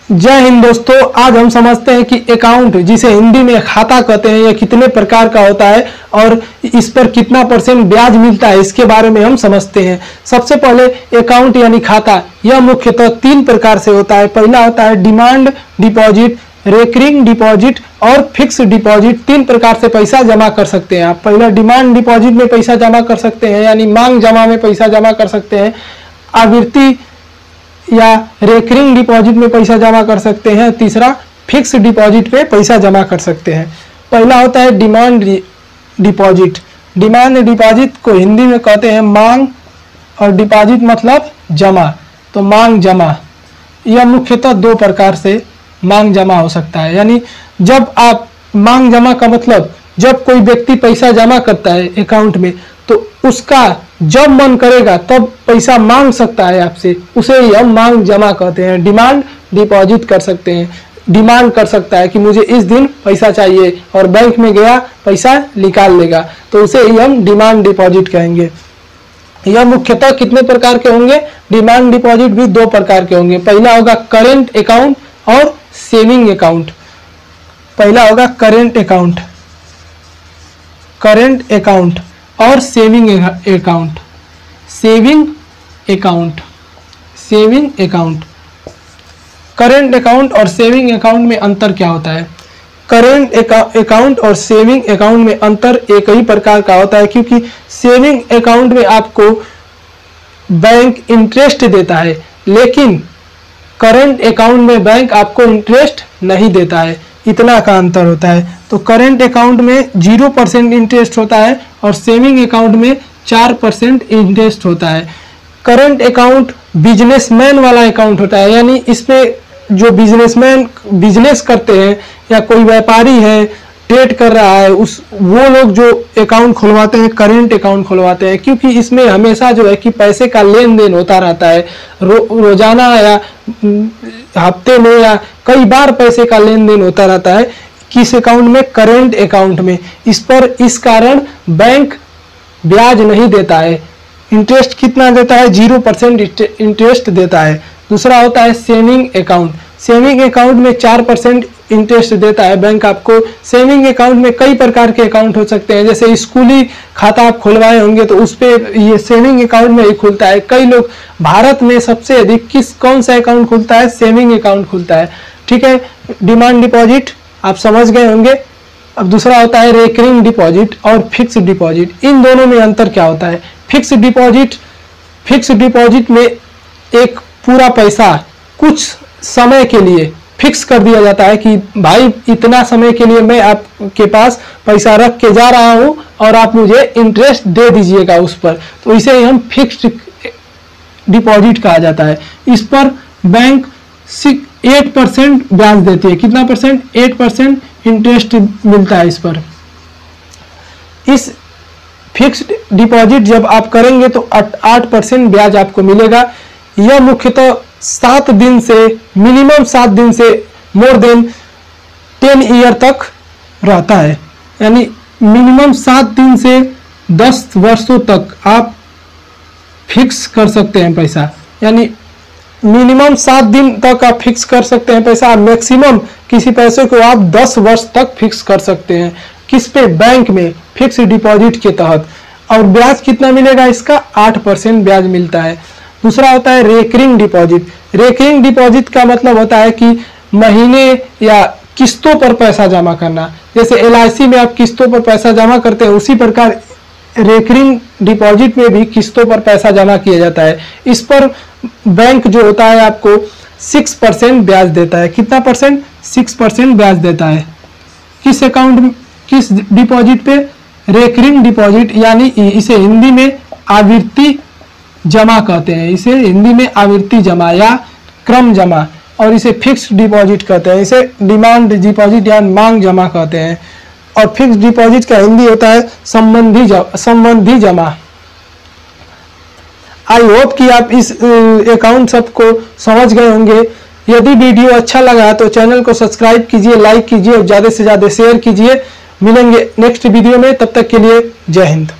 जय हिंद दोस्तों, आज हम समझते हैं कि अकाउंट जिसे हिंदी में खाता कहते हैं यह कितने प्रकार का होता है और इस पर कितना % ब्याज मिलता है, इसके बारे में हम समझते हैं। सबसे पहले अकाउंट यानी खाता, यह मुख्यतः 3 प्रकार से होता है। पहला होता है डिमांड डिपॉजिट, रेकरिंग डिपॉजिट और फिक्स डिपॉजिट। 3 प्रकार से पैसा जमा कर सकते हैं आप। पहला डिमांड डिपॉजिट में पैसा जमा कर सकते हैं, यानी मांग जमा में पैसा जमा कर सकते हैं। आवृत्ति या रेकरिंग डिपॉजिट में पैसा जमा कर सकते हैं। तीसरा फिक्स डिपॉजिट पे पैसा जमा कर सकते हैं। पहला होता है डिमांड डिपॉजिट। डिमांड डिपॉजिट को हिंदी में कहते हैं मांग, और डिपॉजिट मतलब जमा, तो मांग जमा। यह मुख्यतः 2 प्रकार से मांग जमा हो सकता है। यानी जब आप मांग जमा का मतलब जब कोई व्यक्ति पैसा जमा करता है अकाउंट में, तो उसका जब मन करेगा तब पैसा मांग सकता है आपसे, उसे ही हम मांग जमा कहते हैं। डिमांड डिपॉजिट कर सकते हैं, डिमांड कर सकता है कि मुझे इस दिन पैसा चाहिए और बैंक में गया पैसा निकाल लेगा, तो उसे ही हम डिमांड डिपॉजिट कहेंगे। यह मुख्यतः कितने प्रकार के होंगे? डिमांड डिपॉजिट भी 2 प्रकार के होंगे। पहला होगा करेंट अकाउंट और सेविंग अकाउंट। पहला होगा करेंट अकाउंट, करेंट अकाउंट और saving account. Saving account, saving account. Current account और सेविंग अकाउंट में अंतर क्या होता है? करेंट अकाउंट और सेविंग अकाउंट में अंतर एक ही प्रकार का होता है, क्योंकि सेविंग अकाउंट में आपको बैंक इंटरेस्ट देता है, लेकिन करंट अकाउंट में बैंक आपको इंटरेस्ट नहीं देता है। इतना का अंतर होता है। तो करंट अकाउंट में 0% इंटरेस्ट होता है और सेविंग अकाउंट में 4% इंटरेस्ट होता है। करंट अकाउंट बिजनेसमैन वाला अकाउंट होता है, यानी इसमें जो बिजनेसमैन बिजनेस करते हैं या कोई व्यापारी है, ट्रेड कर रहा है, वो लोग जो अकाउंट खुलवाते हैं करेंट अकाउंट खुलवाते हैं, क्योंकि इसमें हमेशा जो है कि पैसे का लेन देन होता रहता है। रोजाना या हफ्ते में या कई बार पैसे का लेन देन होता रहता है। किस अकाउंट में? करेंट अकाउंट में। इस कारण बैंक ब्याज नहीं देता है। इंटरेस्ट कितना देता है? 0% इंटरेस्ट देता है। दूसरा होता है सेविंग अकाउंट। सेविंग अकाउंट में 4% इंटरेस्ट देता है बैंक आपको। सेविंग अकाउंट में कई प्रकार के अकाउंट हो सकते हैं, जैसे स्कूली खाता आप खुलवाए होंगे तो उस पर ये सेविंग अकाउंट में ही खुलता है। कई लोग भारत में सबसे अधिक कौन सा अकाउंट खुलता है? सेविंग अकाउंट खुलता है। ठीक है, डिमांड डिपॉजिट आप समझ गए होंगे। अब दूसरा होता है रेकरिंग डिपॉजिट और फिक्स डिपॉजिट। इन दोनों में अंतर क्या होता है? फिक्स डिपॉजिट में एक पूरा पैसा कुछ समय के लिए फिक्स कर दिया जाता है कि भाई इतना समय के लिए मैं आपके पास पैसा रख के जा रहा हूं और आप मुझे इंटरेस्ट दे दीजिएगा उस पर, तो इसे हम फिक्स्ड डिपॉजिट कहा जाता है। इस पर बैंक 8% ब्याज देती है। कितना परसेंट? 8% इंटरेस्ट मिलता है इस पर। इस फिक्स्ड डिपॉजिट जब आप करेंगे तो 8% ब्याज आपको मिलेगा। यह मुख्यतः 7 दिन से मिनिमम 7 दिन से मोर देन 10 ईयर तक रहता है, यानी मिनिमम 7 दिन से 10 वर्षों तक आप फिक्स कर सकते हैं पैसा। यानी मिनिमम 7 दिन तक आप फिक्स कर सकते हैं पैसा। मैक्सिमम किसी पैसे को आप 10 वर्ष तक फिक्स कर सकते हैं। किस पे? बैंक में, फिक्स डिपॉजिट के तहत। और ब्याज कितना मिलेगा इसका? 8% ब्याज मिलता है। दूसरा होता है रेकरिंग डिपॉजिट। रेकरिंग डिपॉजिट का मतलब होता है कि महीने या किस्तों पर पैसा जमा करना। जैसे LIC में आप किस्तों पर पैसा जमा करते हैं, उसी प्रकार रेकरिंग डिपॉजिट में भी किस्तों पर पैसा जमा किया जाता है। इस पर बैंक जो होता है आपको 6% ब्याज देता है। कितना परसेंट? 6% ब्याज देता है। किस अकाउंट में, किस डिपॉजिट पे? रेकरिंग डिपॉजिट, यानी इसे हिंदी में आवृत्ति जमा कहते हैं। इसे हिंदी में आवृत्ति जमा या क्रम जमा, और इसे फिक्स्ड डिपॉजिट कहते हैं। इसे डिमांड डिपॉजिट या मांग जमा कहते हैं। और फिक्स्ड डिपॉजिट का हिंदी होता है संबंधी जमा। आई होप कि आप इस अकाउंट सबको समझ गए होंगे। यदि वीडियो अच्छा लगा तो चैनल को सब्सक्राइब कीजिए, लाइक कीजिए और ज़्यादा से ज़्यादा शेयर कीजिए। मिलेंगे नेक्स्ट वीडियो में, तब तक के लिए जय हिंद।